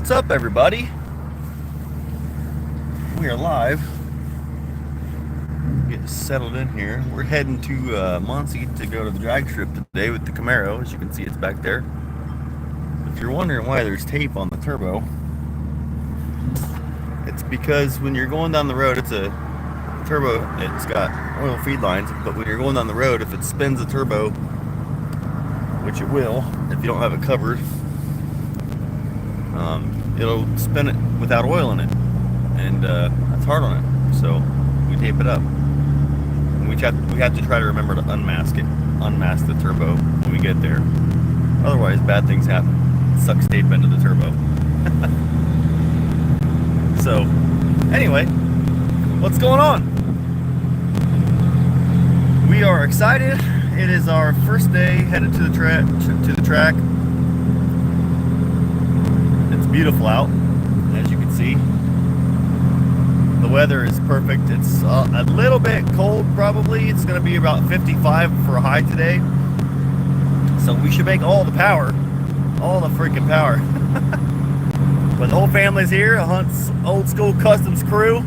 What's up, everybody? We are live. Getting settled in here. We're heading to Muncie to go to the drag strip today with the Camaro. As you can see, it's back there. If you're wondering why there's tape on the turbo, it's because when you're going down the road, it's a turbo. It's got oil feed lines, but when you're going down the road, if it spins the turbo, which it will, if you don't have it covered, it'll spin it without oil in it, and that's hard on it. So we tape it up. And we have to try to remember to unmask the turbo when we get there. Otherwise, bad things happen. It sucks tape into the turbo. So, anyway, what's going on? We are excited. It is our first day headed to the track. It's beautiful out, as you can see. The weather is perfect. It's a little bit cold, probably. It's going to be about 55 for a high today. So we should make all the freaking power. But the whole family's here. Hunt's old school customs crew.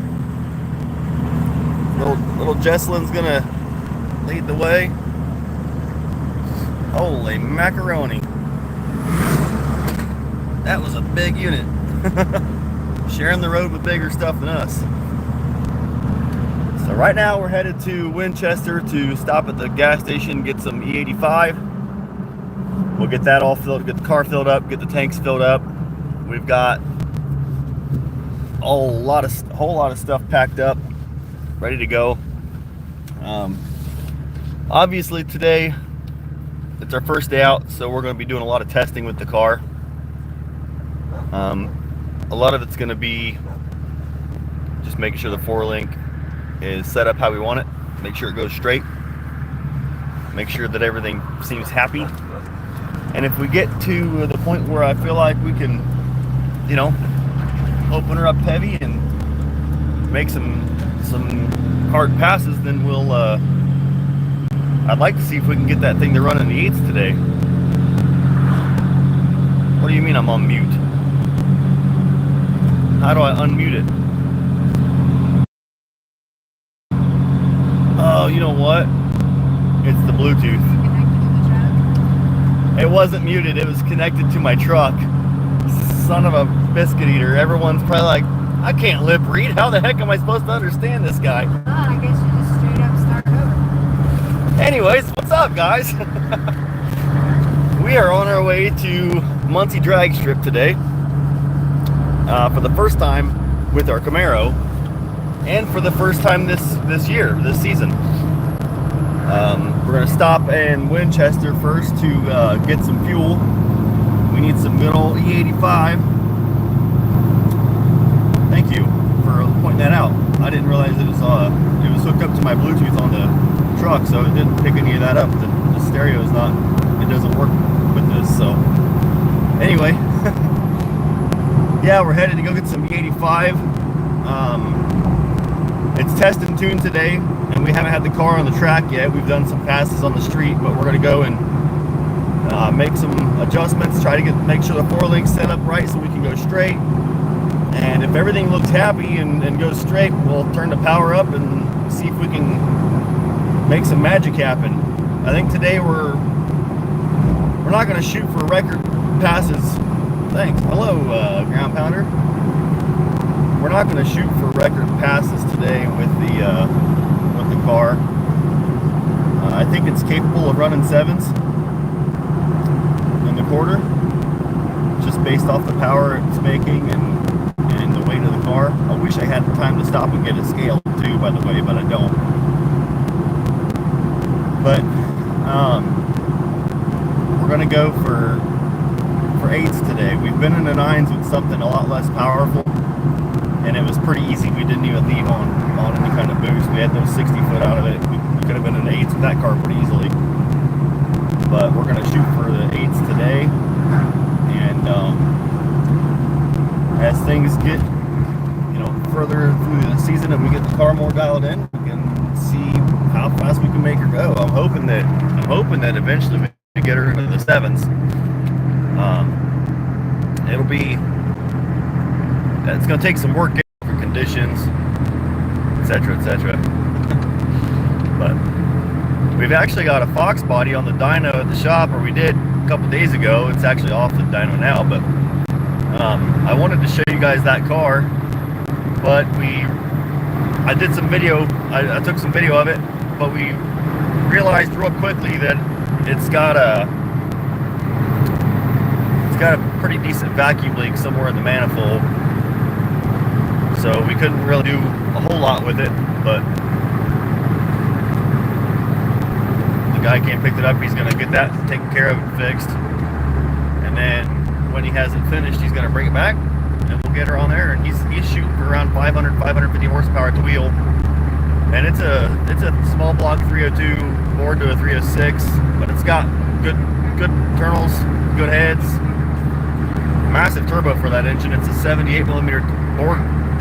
Little Jesselin's gonna lead the way. Holy macaroni. That was a big unit. Sharing the road with bigger stuff than us. So right now we're headed to Winchester to stop at the gas station, get some E85. We'll get that all filled, get the car filled up, get the tanks filled up. We've got a whole lot of stuff packed up, ready to go. Obviously today it's our first day out, so we're going to be doing a lot of testing with the car. A lot of it's going to be just making sure the 4-link is set up how we want it, make sure it goes straight, make sure that everything seems happy. And if we get to the point where I feel like we can, open her up heavy and make some hard passes, then we'll I'd like to see if we can get that thing to run in the 8s today. What do you mean I'm on mute? How do I unmute it? Oh, you know what? It's the Bluetooth. It wasn't muted, it was connected to my truck. Son of a biscuit eater. Everyone's probably like, I can't lip read. How the heck am I supposed to understand this guy? I guess you just straight up start over. Anyways, what's up, guys? We are on our way to Muncie Drag Strip today. For the first time with our Camaro, and for the first time this season. We're going to stop in Winchester first to get some fuel. We need some good old E85. Thank you for pointing that out. I didn't realize it was hooked up to my Bluetooth on the truck, so it didn't pick any of that up. The stereo is not, it doesn't work with this. So anyway, yeah, we're headed to go get some E85. It's test and tune today, and we haven't had the car on the track yet. We've done some passes on the street, but we're going to go and make some adjustments, try to make sure the 4-link's set up right so we can go straight. And if everything looks happy and goes straight, we'll turn the power up and see if we can make some magic happen. I think today we're not going to shoot for record passes. Thanks. Hello, ground pounder. We're not going to shoot for record passes today with the car. I think it's capable of running 7s in the quarter, just based off the power it's making and the weight of the car. I wish I had the time to stop and get it scaled too, by the way, but I don't. But we're going to go for 8s today. We've been in the 9s with something a lot less powerful, and it was pretty easy. We didn't even leave on any kind of boost. We had those 60 foot out of it. We could have been in 8s with that car pretty easily. But we're going to shoot for the 8s today. And as things get further through the season and we get the car more dialed in, we can see how fast we can make her go. I'm hoping that eventually we get her into the 7s. It'll be it's going to take some work getting different conditions, etc., etc. But we've actually got a Fox body on the dyno at the shop, or we did a couple days ago. It's actually off the dyno now, but I wanted to show you guys that car. But I did some video. I took some video of it, but we realized real quickly that it's got a pretty decent vacuum leak somewhere in the manifold, so we couldn't really do a whole lot with it. But the guy came picked it up. He's gonna get that taken care of and fixed, and then when he has it finished, he's gonna bring it back and we'll get her on there. And he's shooting for around 550 horsepower at the wheel, and it's a small block 302 bored to a 306, but it's got good internals, good heads, massive turbo for that engine. It's a 78 millimeter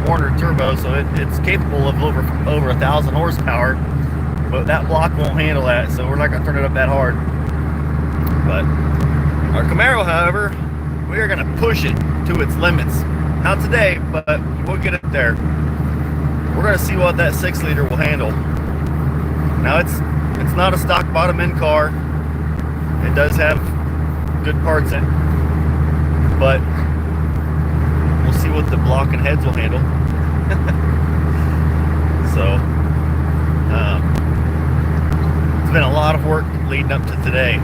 Warner turbo, so it's capable of over 1,000 horsepower, but that block won't handle that, so we're not going to turn it up that hard. But our Camaro, however, we are going to push it to its limits. Not today, but we'll get it there. We're going to see what that 6-liter will handle. Now it's not a stock bottom end car. It does have good parts in it, but we'll see what the block and heads will handle. So it's been a lot of work leading up to today.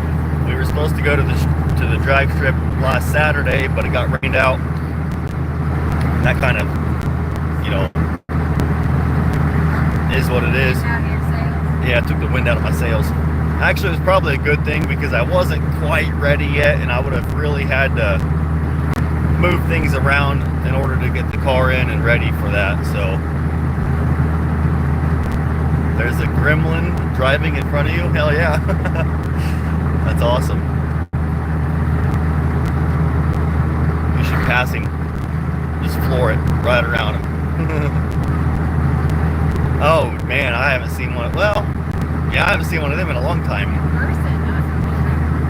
We were supposed to go to the drag strip last Saturday, but it got rained out. And that kind of, is what it is. Yeah, it took the wind out of my sails. Actually, it was probably a good thing, because I wasn't quite ready yet, and I would have really had to move things around in order to get the car in and ready for that. So there's a gremlin driving in front of you. Hell yeah. That's awesome. You should pass him. Just floor it right around him. Oh man, I haven't seen one. Well, yeah, I haven't seen one of them in a long time.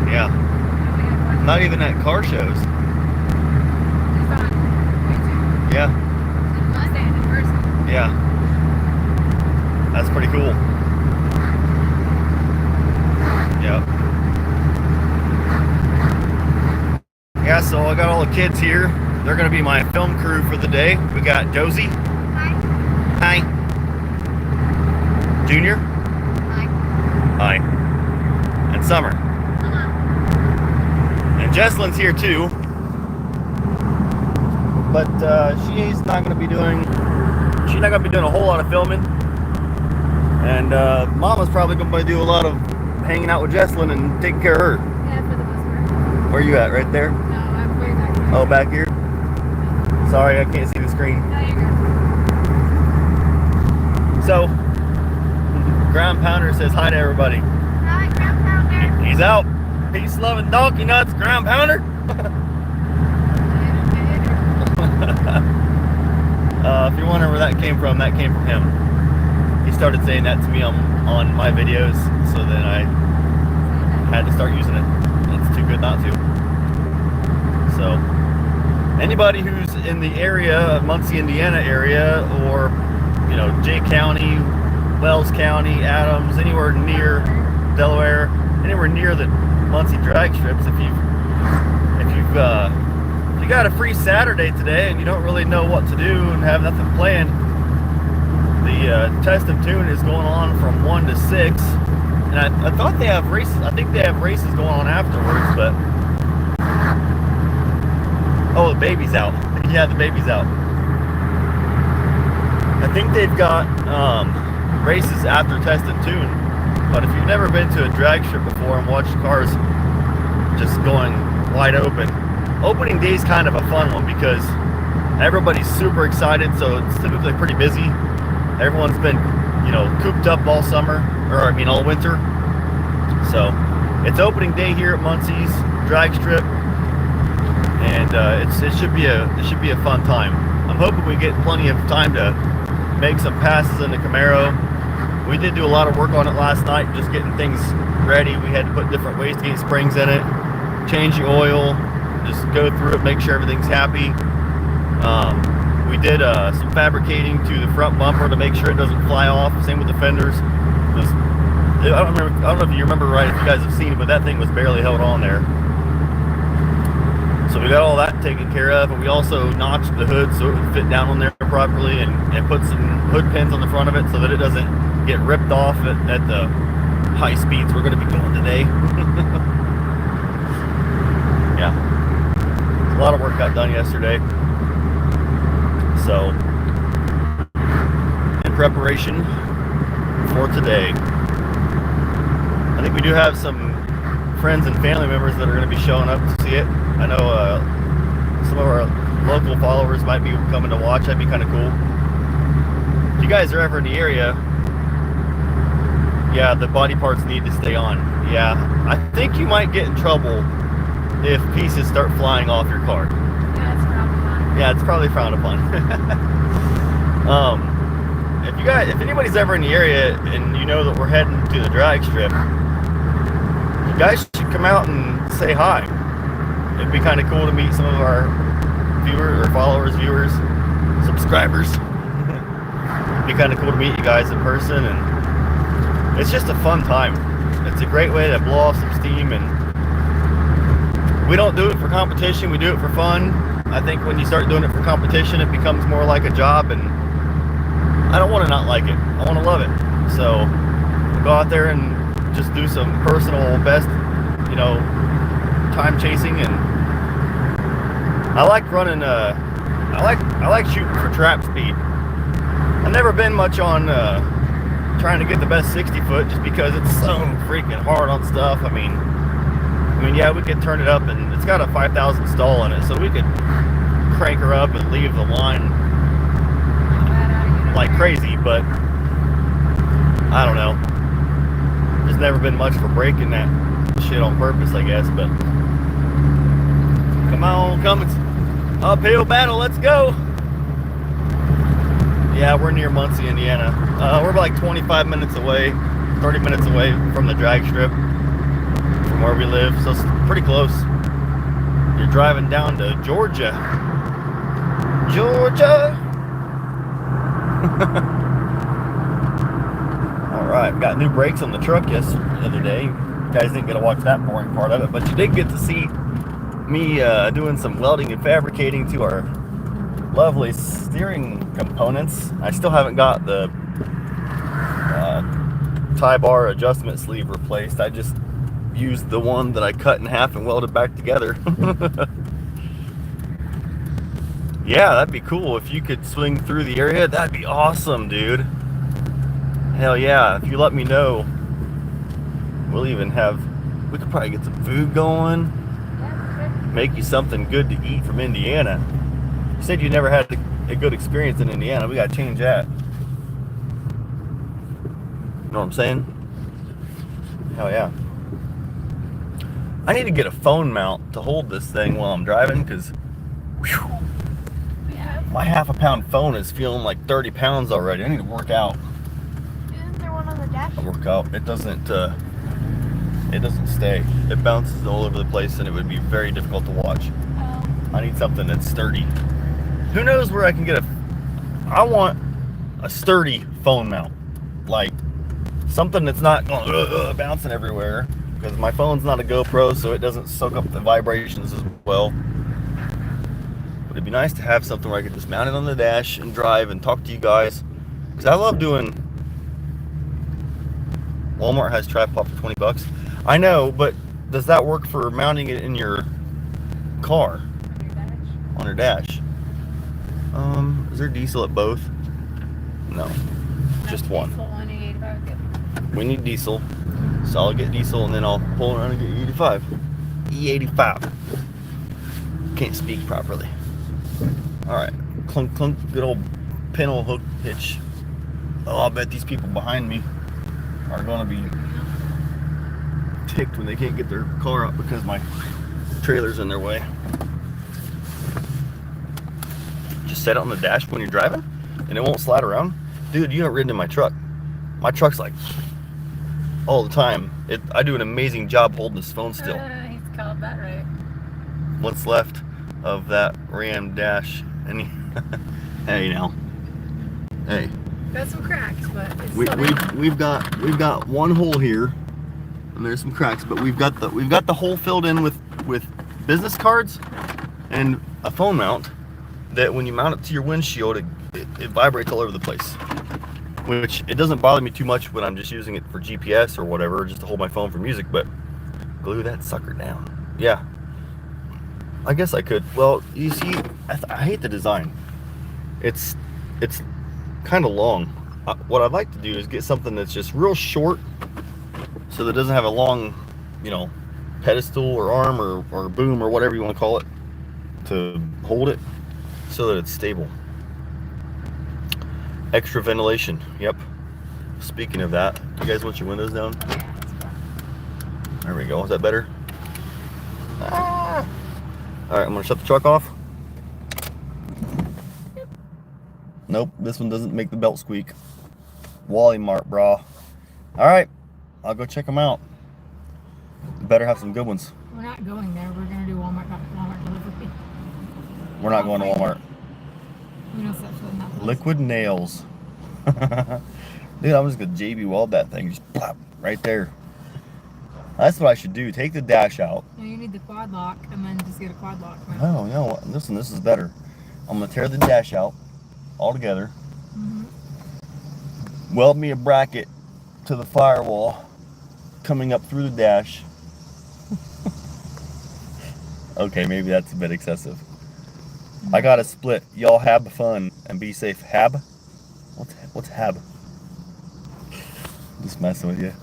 Yeah. Not even at car shows. Yeah. Yeah. That's pretty cool. Yeah. Yeah, so I got all the kids here. They're going to be my film crew for the day. We got Josie. Hi. Hi. Junior. Hi. Hi. And Summer. And Jesslyn's here too. But she's not going to be doing a whole lot of filming. And Mama's probably going to do a lot of hanging out with Jesslyn and taking care of her. Yeah, for the most part. Where are you at? Right there? No, I'm way back here. Oh, back here? Sorry, I can't see the screen. No, you're good. So, Ground Pounder says hi to everybody. Hi, Ground Pounder. He's out. Peace, love, and donkey nuts, Ground Pounder. If you're wondering where that came from him. He started saying that to me on my videos, so then I had to start using it. It's too good not to. So, anybody who's in the area, Muncie, Indiana area, or Jay County, Wells County, Adams, anywhere near Delaware, anywhere near the Muncie drag strips, if you got a free Saturday today and you don't really know what to do and have nothing planned, the Test and Tune is going on from 1 to 6, and I thought they have races. I think they have races going on afterwards, but oh, the baby's out. Yeah, the baby's out. I think they've got races after Test and Tune, but if you've never been to a drag strip before and watched cars just going wide open, opening day is kind of a fun one because everybody's super excited, so it's typically pretty busy. Everyone's been, cooped up all summer, all winter. So it's opening day here at Muncie's drag strip, and it should be a fun time. I'm hoping we get plenty of time to make some passes in the Camaro. We did do a lot of work on it last night, just getting things ready. We had to put different wastegate springs in it, change the oil, just go through it, make sure everything's happy. We We did some fabricating to the front bumper to make sure it doesn't fly off. Same with the fenders. I don't know if you remember right, if you guys have seen it, but that thing was barely held on there. So we got all that taken care of, and we also notched the hood so it would fit down on there properly, and put some hood pins on the front of it so that it doesn't get ripped off at the high speeds we're going to be going today. Yeah, a lot of work got done yesterday. So, in preparation for today. I think we do have some friends and family members that are going to be showing up to see it. I know some of our local followers might be coming to watch. That'd be kind of cool. If you guys are ever in the area, yeah, the body parts need to stay on. Yeah, I think you might get in trouble if pieces start flying off your car. Yeah, it's frowned upon. Yeah, it's probably frowned upon. If anybody's ever in the area and you know that we're heading to the drag strip, you guys should come out and say hi. It'd be kind of cool to meet some of our viewers or followers, subscribers. It'd be kind of cool to meet you guys in person, and it's just a fun time. It's a great way to blow off some steam, and we don't do it for competition, we do it for fun. I think when you start doing it for competition, it becomes more like a job, and I don't want to not like it. I want to love it. So go out there and just do some personal best, time chasing, and I like running. I like shooting for trap speed. I've never been much on trying to get the best 60 foot just because it's so freaking hard on stuff. I mean, yeah, we could turn it up, and it's got a 5,000 stall in it, so we could crank her up and leave the line like crazy, but I don't know. There's never been much for breaking that shit on purpose, I guess, but come on, it's uphill battle, let's go. Yeah, we're near Muncie, Indiana. We're like 25 minutes away, 30 minutes away from the drag strip from where we live, so it's pretty close. You're driving down to Georgia. Alright, we got new brakes on the truck the other day. You guys didn't get to watch that boring part of it, but you did get to see me doing some welding and fabricating to our lovely steering components. I still haven't got the tie bar adjustment sleeve replaced. I just used the one that I cut in half and welded back together. Yeah, that'd be cool if you could swing through the area. That'd be awesome, dude. Hell yeah, if you let me know, we could probably get some food going. Yeah, Make you something good to eat from Indiana. You said you never had a good experience in Indiana. We gotta change that. You know what I'm saying? Hell yeah. I need to get a phone mount to hold this thing while I'm driving, because my half a pound phone is feeling like 30 pounds already. I need to work out. Isn't there one on the dash? I work out. It doesn't stay. It bounces all over the place, and it would be very difficult to watch. Oh. I need something that's sturdy. Who knows where I can get I want a sturdy phone mount. Like something that's not going bouncing everywhere, because my phone's not a GoPro, so it doesn't soak up the vibrations as well. But it'd be nice to have something where I could just mount it on the dash and drive and talk to you guys. Because I love doing... Walmart has tripod for 20 bucks. I know, but does that work for mounting it in your car? On your dash? Is there diesel at both? No. Just one. We need diesel. So I'll get diesel, and then I'll pull around and get E85. E85. Can't speak properly. Alright. Clunk, clunk. Good old pinhole hook hitch. Oh, I'll bet these people behind me are going to be ticked when they can't get their car up because my trailer's in their way. Just set it on the dash when you're driving, and it won't slide around. Dude, you haven't ridden in my truck. My truck's like all the time. I do an amazing job holding this phone still. He's called that right. What's left of that Ram dash, and Hey now. Hey. Got some cracks, but it's We, still we, there. we've got one hole here, and there's some cracks, but we've got the hole filled in with business cards and a phone mount that when you mount it to your windshield, it vibrates all over the place. Which it doesn't bother me too much when I'm just using it for GPS or whatever, just to hold my phone for music. But glue that sucker down. Yeah, I guess I could. Well, you see, I hate the design. It's kind of long. What I'd like to do is get something that's just real short, so that it doesn't have a long, pedestal or arm or boom or whatever you want to call it to hold it, so that it's stable. Extra ventilation. Yep. Speaking of that, you guys want your windows down? There we go. Is that better? Ah. All right, I'm gonna shut the truck off. Nope, this one doesn't make the belt squeak. Wally Mart, brah. All right, I'll go check them out. Better have some good ones. We're not going there. We're gonna do Walmart delivery. We're not going to Walmart. We know such a not Liquid nails. Dude, I'm just gonna JB weld that thing. Just plop right there. That's what I should do. Take the dash out. No, you need the quad lock and then just get a quad lock. No. Listen, this is better. I'm gonna tear the dash out all together. Weld me a bracket to the firewall coming up through the dash. Okay, maybe that's a bit excessive. I got a split. Y'all have fun and be safe. Hab? What's hab? Just messing with you.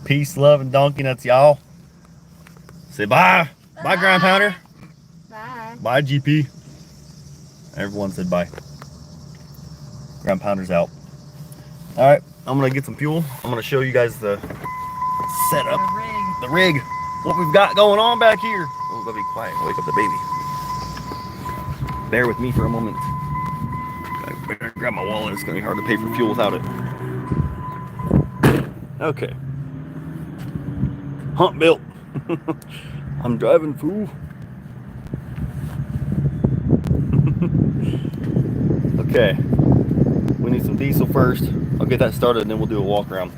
Peace, love, and donkey nuts, y'all. Say bye. Bye, Ground Pounder. Bye. Bye, GP. Everyone said bye. Ground Pounder's out. All right, I'm gonna get some fuel. I'm gonna show you guys the setup, the rig, what we've got going on back here. Oh, gotta be quiet. Wake up the baby. Bear with me for a moment. I better grab my wallet. It's gonna be hard to pay for fuel without it. Okay. Hump built. I'm driving, fool. Okay. We need some diesel first. I'll get that started and then we'll do a walk around.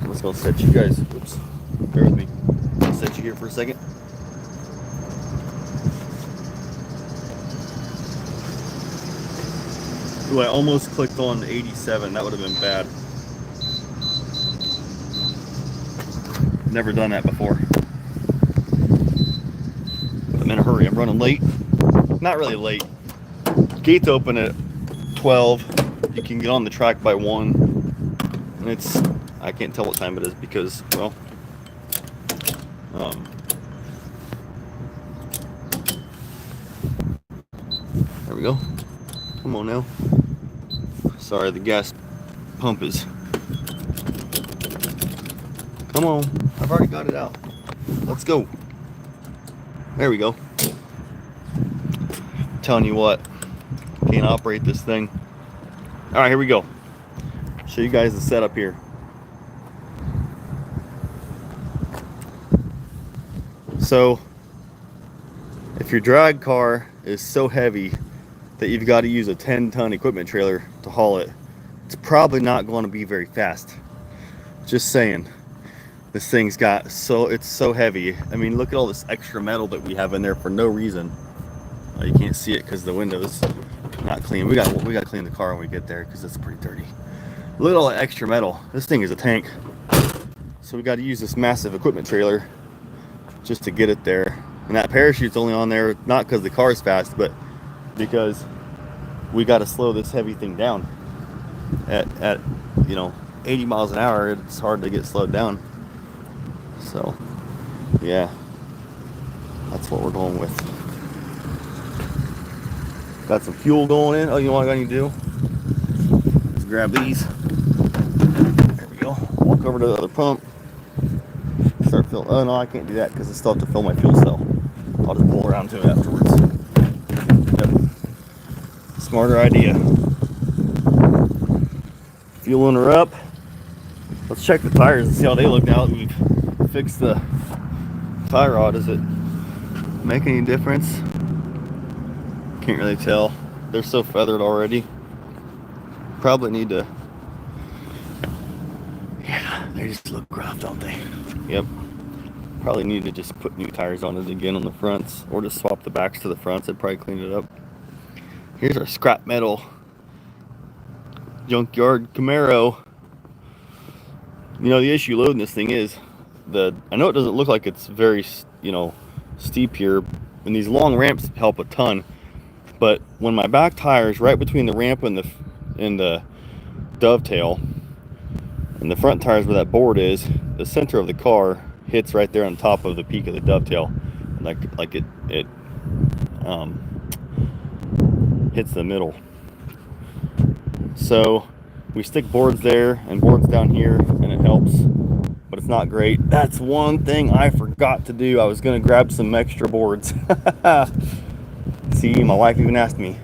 I'm just gonna set you guys. Oops. Bear with me. I'll set you here for a second. Ooh, I almost clicked on 87. That would have been bad. Never done that before. I'm in a hurry. I'm running late. Not really late. Gates open at 12. You can get on the track by 1. And I can't tell what time it is because, well, there we go. Come on now. Sorry, the gas pump is. Come on. I've already got it out. Let's go. There we go. Telling you what, can't operate this thing. All right, here we go. Show you guys the setup here. So, if your drag car is so heavy that you've got to use a 10-ton equipment trailer to haul it, it's probably not going to be very fast. Just saying. This thing's got it's so heavy. I mean, look at all this extra metal that we have in there for no reason. You can't see it because the window's not clean. We got to clean the car when we get there because it's pretty dirty. Look at all that extra metal. This thing is a tank. So we got to use this massive equipment trailer just to get it there. And that parachute's only on there not because the car's fast, but because we got to slow this heavy thing down. At 80 miles an hour, it's hard to get slowed down. So, yeah, that's what we're going with. Got some fuel going in. Oh, you know what I need to do? Let's grab these. There we go. Walk over to the other pump. Start filling. Oh, no, I can't do that because I still have to fill my fuel cell. I'll just pull around to it afterwards. Yep. Smarter idea. Fueling her up. Let's check the tires and see how they look now that we've fixed the tie rod. Does it make any difference? Can't really tell. they're so feathered already. Probably need to. Yeah, they just look rough, don't they? Yep. Probably need to just put new tires on it again on the fronts, or just swap the backs to the fronts. I'd probably clean it up. Here's our scrap metal junkyard Camaro. You know, the issue loading this thing is I know it doesn't look like it's very, you know, steep here, and these long ramps help a ton. But when my back tire is right between the ramp and the dovetail, and the front tire is where that board is, the center of the car hits right there on top of the peak of the dovetail, like it hits the middle. So we stick boards there and boards down here, and it helps, but it's not great. That's one thing I forgot to do. I was gonna grab some extra boards. See, my wife even asked me,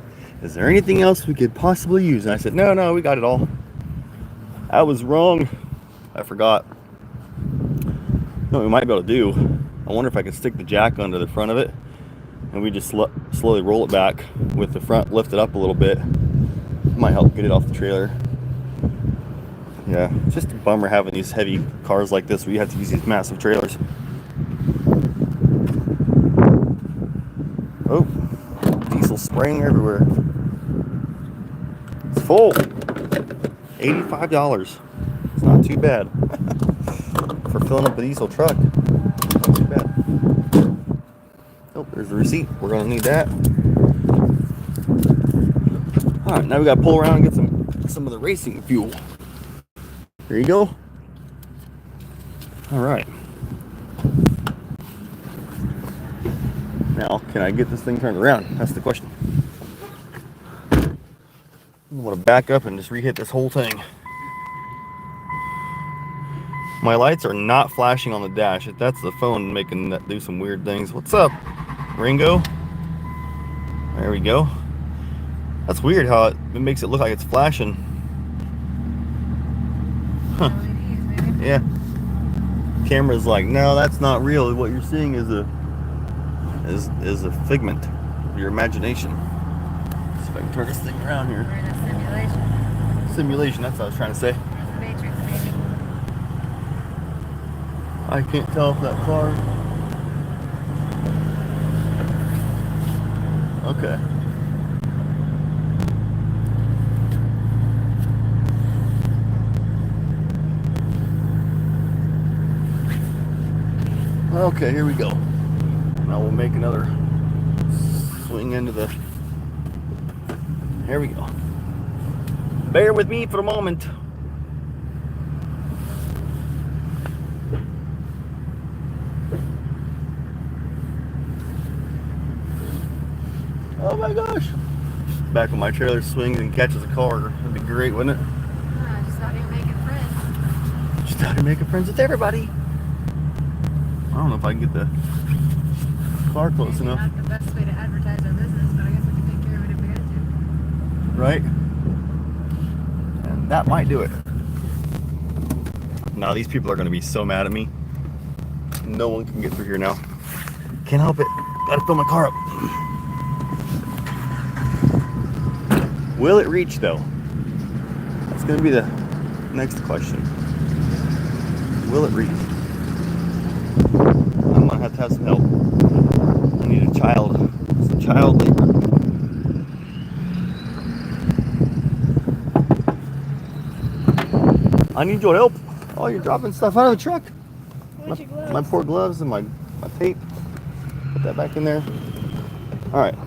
is there anything else we could possibly use? And I said, no, we got it all. I was wrong. I forgot. What we might be able to do, I wonder if I could stick the jack under the front of it, and we just slowly roll it back with the front lifted up a little bit. Might help get it off the trailer. Yeah, it's just a bummer having these heavy cars like this where you have to use these massive trailers. Oh, diesel spraying everywhere. It's full. $85. It's not too bad for filling up a diesel truck. Not too bad. Oh, there's the receipt. We're gonna need that. All right, now we gotta pull around and get some of the racing fuel. There you go. All right. Now, can I get this thing turned around? That's the question. I want to back up and just re-hit this whole thing. My lights are not flashing on the dash. That's the phone making that do some weird things. What's up, Ringo? There we go. That's weird how it makes it look like it's flashing. Huh. Yeah. Camera's like, no, that's not real. What you're seeing is a figment of your imagination. See if I can turn this thing around here. We're in a simulation. Simulation, that's what I was trying to say. Matrix, maybe. I can't tell if that car. Okay. Okay, here we go. Now we'll make another swing into the. Here we go. Bear with me for a moment. Oh my gosh. Back when my trailer swings and catches a car. That'd be great, wouldn't it? Just out here making friends. Just out here making friends with everybody. I don't know if I can get the car close Maybe enough. Not the best way to advertise our business, but I guess we can take care of it if we got to. Right? And that might do it. Now these people are going to be so mad at me. No one can get through here now. Can't help it. Gotta fill my car up. Will it reach though? That's going to be the next question. Will it reach? I'm going to have some help. I need a child. Some child labor. I need your help. Oh, you're dropping stuff out of the truck. My poor gloves and my tape. Put that back in there. All right.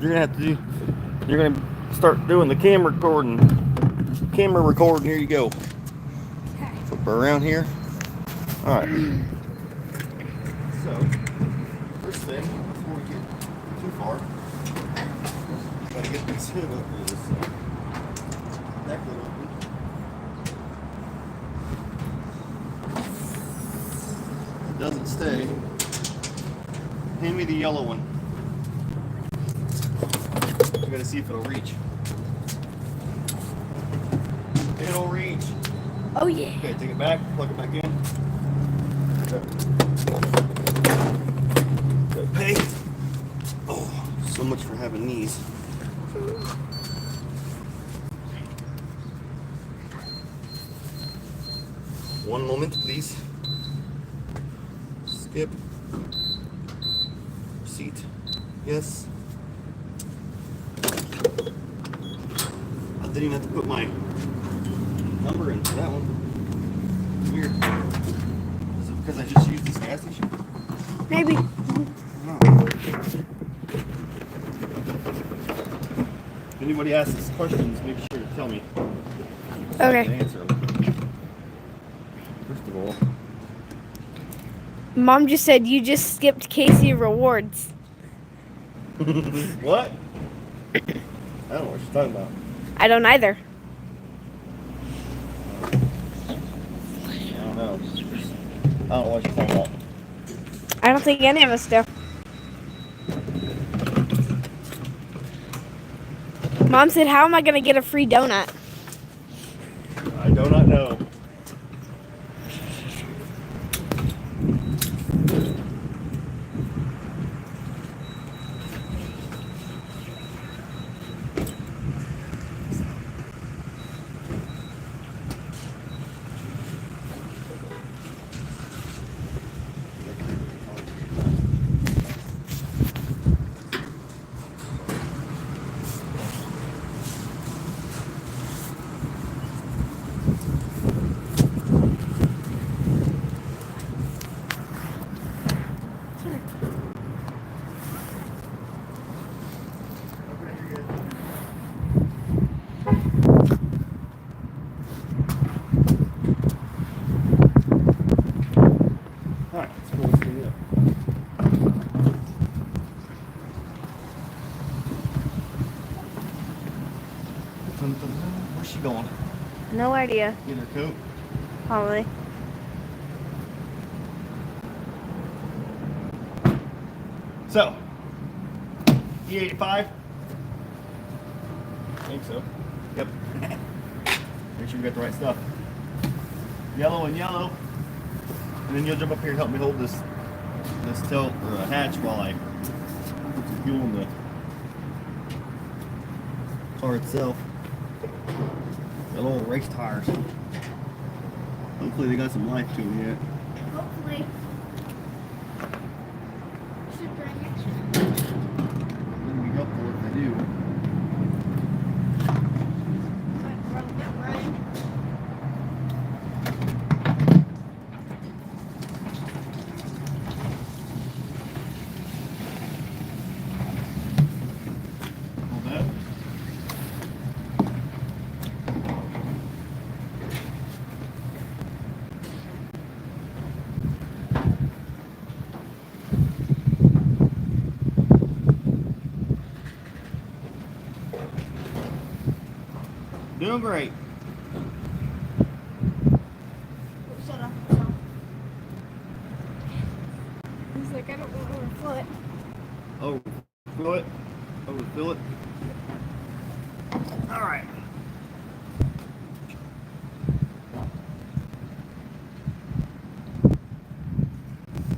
You're gonna start doing the camera recording. Here you go. Flip her around here. All right. So, first thing, before we get too far, gotta get this hood up. This neck lid open. It doesn't stay. Hand me the yellow one. I gotta see if it'll reach. It'll reach. Oh yeah. Okay, take it back, plug it back in. Okay. Pay. Oh, so So much for having these. One moment, please. Skip. Receipt. Yes. I didn't even have to put my number in for that one. Weird. Is it because I just used this gas station? Maybe. No. If anybody asks questions, make sure to tell me. Okay. To answer them. First of all, Mom just said you just skipped Casey rewards. what? I don't know what she's talking about. I don't either. I don't know. I don't know what she's talking about. I don't think any of us do. Mom said, how am I going to get a free donut? I do not know. Alright, let's go and see it. Where's she going? No idea. Get her coat? Probably. So, E85? I think so. Yep. Make sure we got the right stuff. Yellow and yellow. And then you'll jump up here and help me hold this tilt or a hatch while I put the fuel in the car itself. Got little race tires. Hopefully they got some life to them yet. Hopefully. Should bring it. Wouldn't be helpful if they do. Hold that. Doing great. Shut up. He's like, I don't want to overflow it. Overfill it. Overfill it. All right.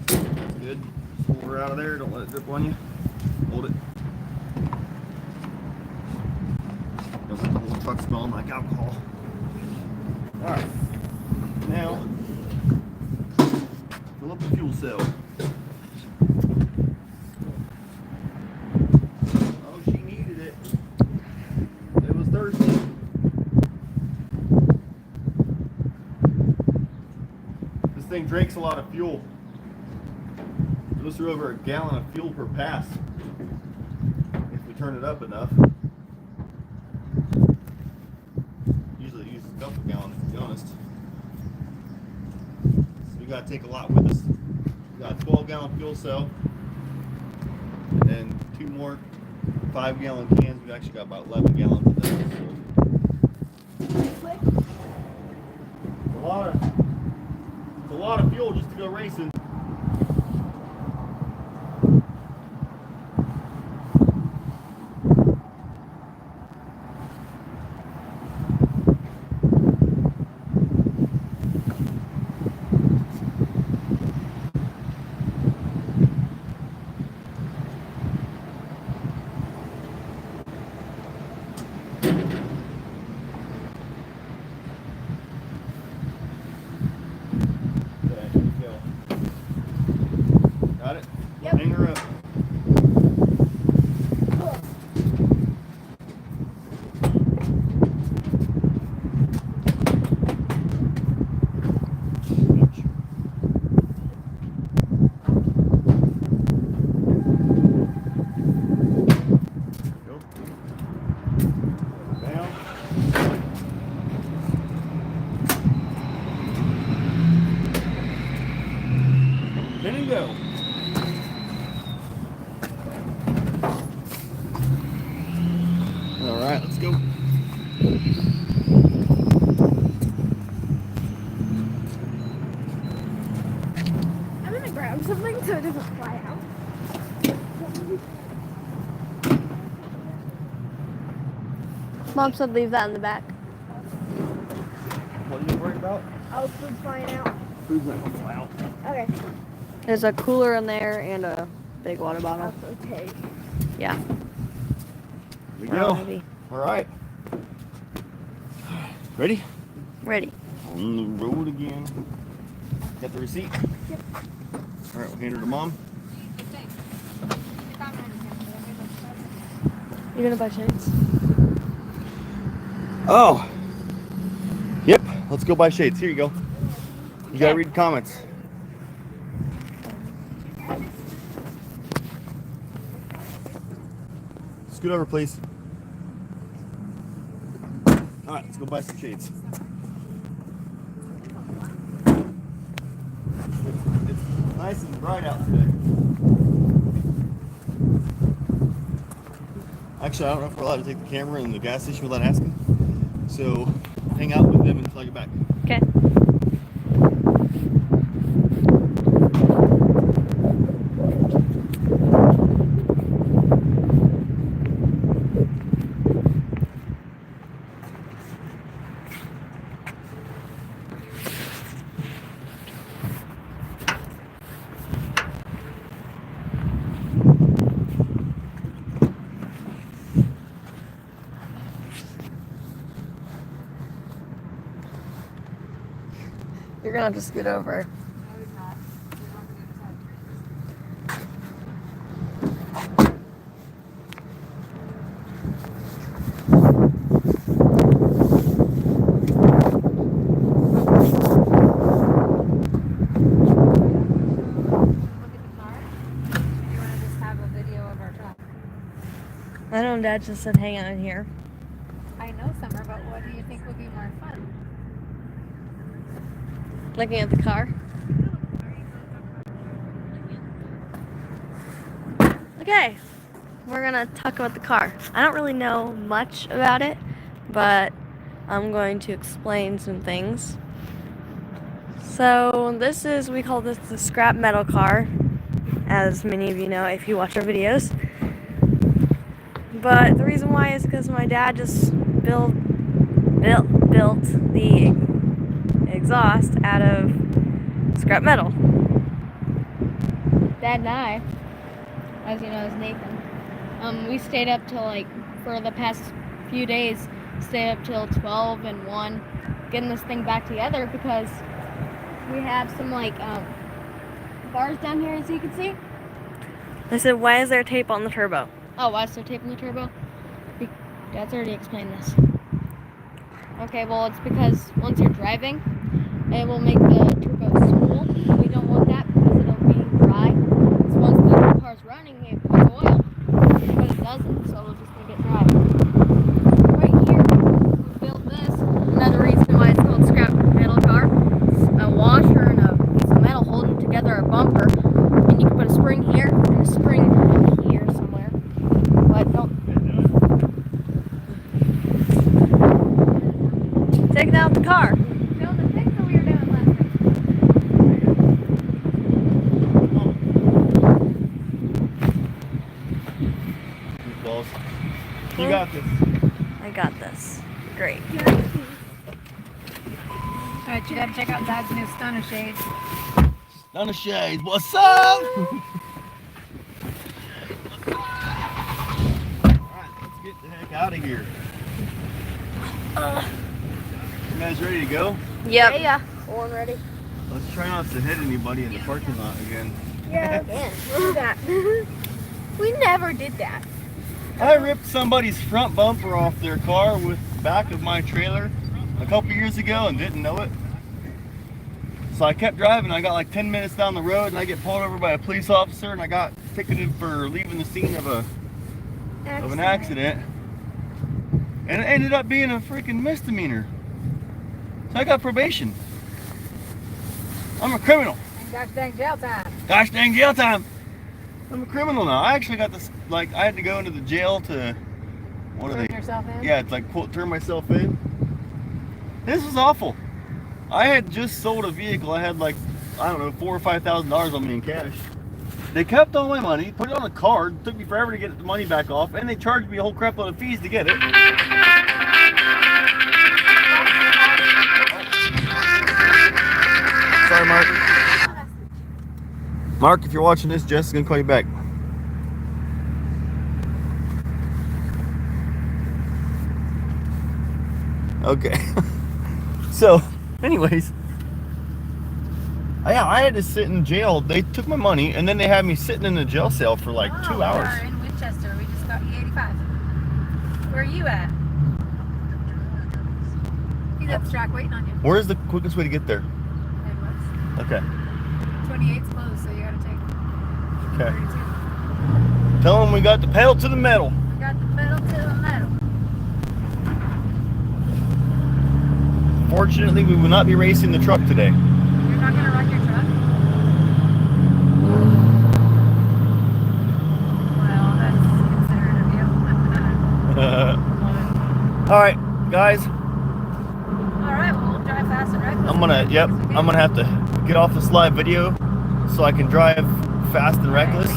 That's good. Just hold her out of there. Don't let it drip on you. Hold it. Don't let the whole truck smell like alcohol. All right. Now, fill up the fuel cell. Oh, she needed it. It was thirsty. This thing drinks a lot of fuel. It goes through over a gallon of fuel per pass if we turn it up enough. Usually it uses a couple gallons, to be honest. So we gotta take a lot with us. We got a 12-gallon fuel cell, and then 2 more 5-gallon cans. We actually got about 11 gallons of those. So it's a lot of fuel just to go racing. Yep. Hang her up. Go. Down. Then and go. All right, let's go. I'm gonna grab something so it doesn't fly out. Mom said leave that in the back. What are you worried about? Oh, food's flying out. Food's not gonna fly out. Okay. There's a cooler in there and a big water bottle. That's okay. Yeah. Here we go. Alrighty. All right. Ready? Ready. On the road again. Got the receipt? Yep. All right, we'll hand her to Mom. You gonna buy shades? Oh. Yep. Let's go buy shades. Here you go. You gotta read the comments. Scoot over, please. All right, let's go buy some shades. It's nice and bright out today. Actually, I don't know if we're allowed to take the camera in the gas station without asking. So, hang out with them until I get back. Okay. You're gonna have to scoot over. I know Dad just said hang out in here. I know, Summer, but what do you think would be more fun? Looking at the car. Okay, we're gonna talk about the car. I don't really know much about it, but I'm going to explain some things. So we call this the scrap metal car, as many of you know if you watch our videos. But the reason why is because my dad just built the exhaust out of scrap metal. Dad and I, as you know, is Nathan. We stayed up till for the past few days, stayed up till 12 and 1, getting this thing back together because we have some bars down here, as you can see. I said, why is there tape on the turbo? Oh, why is there tape on the turbo? Dad's already explained this. Okay, well, it's because once you're driving, it will make the turbo spool. We don't want that because it'll be dry. Because once the car's running, it puts oil, but it doesn't, so it'll just make it dry. Right here, we built this. Another reason why it's called scrap metal car. It's a washer and a piece of metal holding together a bumper, and you can put a spring here and a spring here somewhere. But don't. Take it out of the car. No, the thing that we were doing last night. Balls. You got this. I got this. Great. Alright, you gotta check out Dad's new stunner shades. Down the shades. What's up? Alright, let's get the heck out of here. You guys ready to go? Yep. Yeah, born ready. Let's try not to hit anybody in the parking lot again. Yeah, Yeah. do that. that. We never did that. I ripped somebody's front bumper off their car with the back of my trailer a couple years ago and didn't know it. So I kept driving. I got like 10 minutes down the road and I get pulled over by a police officer and I got ticketed for leaving the scene of an accident. And it ended up being a freaking misdemeanor. So I got probation. I'm a criminal. And gosh dang jail time. Gosh dang jail time. I'm a criminal now. I actually got this, like, I had to go into the jail to, what are Turn they? yourself in? Yeah, it's like, quote, turn myself in. This was awful. I had just sold a vehicle. I had like, I don't know, $4,000 or $5,000 on me in cash. They kept all my money, put it on a card, took me forever to get the money back off, and they charged me a whole crap load of fees to get it. Sorry, Mark. Mark, if you're watching this, Jess is gonna call you back. Okay. So, anyways, yeah, I had to sit in jail. They took my money, and then they had me sitting in the jail cell for like 2 hours. We are in Winchester. We just got E85. Where are you at? He's at the track waiting on you. Where's the quickest way to get there? Midwest. Okay. 28's closed, so you gotta take Okay. 32. Tell them we got the pedal to the metal. We got the pedal to the metal. Fortunately, we will not be racing the truck today. You're not gonna run your truck? Well, that's considerate of you. All right, guys. Alright, well, we'll drive fast and reckless. I'm gonna have to get off this live video so I can drive fast and reckless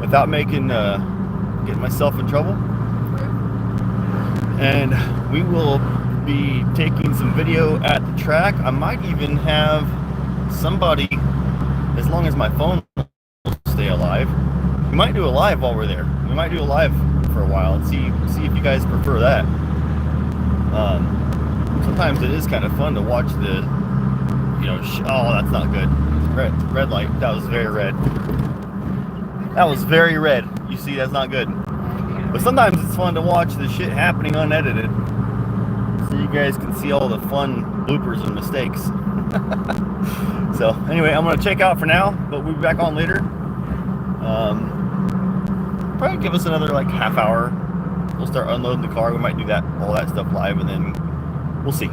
without making getting myself in trouble. And we will be taking some video at the track. I might even have somebody, as long as my phone will stay alive. We might do a live while we're there. We might do a live for a while and see if you guys prefer that. Sometimes it is kind of fun to watch the, oh, that's not good. Red light. That was very red. That was very red. You see, that's not good. But sometimes it's fun to watch the shit happening unedited, so you guys can see all the fun bloopers and mistakes. So anyway, I'm gonna check out for now, but we'll be back on later. Probably give us another like half hour. We'll start unloading the car. We might do all that stuff live, and then we'll see.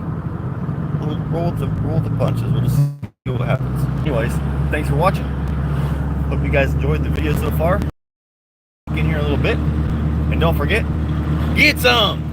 We'll roll with the punches. We'll just see what happens. Anyways, thanks for watching. Hope you guys enjoyed the video so far. In here a little bit, and don't forget, get some.